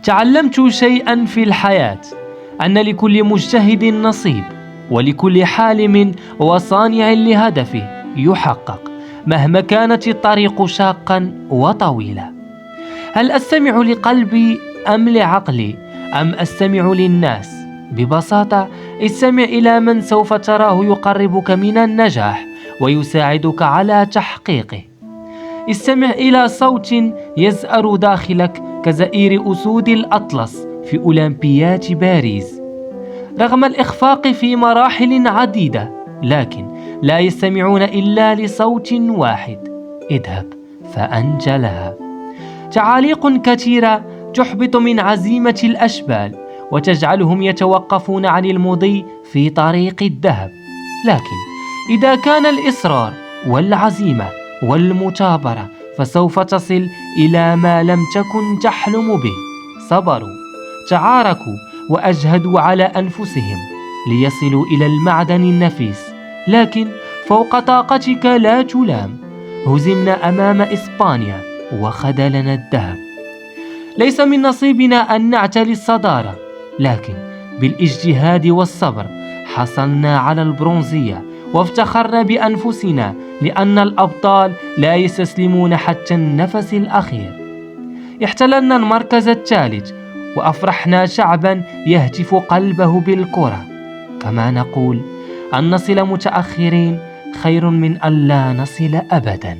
تعلمت شيئا في الحياة، أن لكل مجتهد نصيب، ولكل حالم وصانع لهدفه يحقق، مهما كانت الطريق شاقا وطويلة. هل أستمع لقلبي أم لعقلي، أم أستمع للناس؟ ببساطة استمع إلى من سوف تراه يقربك من النجاح ويساعدك على تحقيقه. استمع إلى صوت يزأر داخلك كزئير أسود الأطلس في أولمبيات باريس. رغم الإخفاق في مراحل عديدة، لكن لا يستمعون إلا لصوت واحد: اذهب فأنت لها. تعاليق كثيرة تحبط من عزيمة الأشبال وتجعلهم يتوقفون عن المضي في طريق الذهب، لكن إذا كان الإصرار والعزيمة والمثابرة فسوف تصل إلى ما لم تكن تحلم به. صبروا، تعاركوا، وأجهدوا على أنفسهم ليصلوا إلى المعدن النفيس، لكن فوق طاقتك لا تلام. هزمنا أمام إسبانيا وخذلنا الذهب. ليس من نصيبنا أن نعتلي الصدارة، لكن بالاجتهاد والصبر حصلنا على البرونزية وافتخرنا بأنفسنا، لأن الأبطال لا يستسلمون حتى النفس الأخير. احتللنا المركز الثالث وأفرحنا شعبا يهتف قلبه بالكرة. كما نقول: أن نصل متأخرين خير من أن لا نصل أبدا.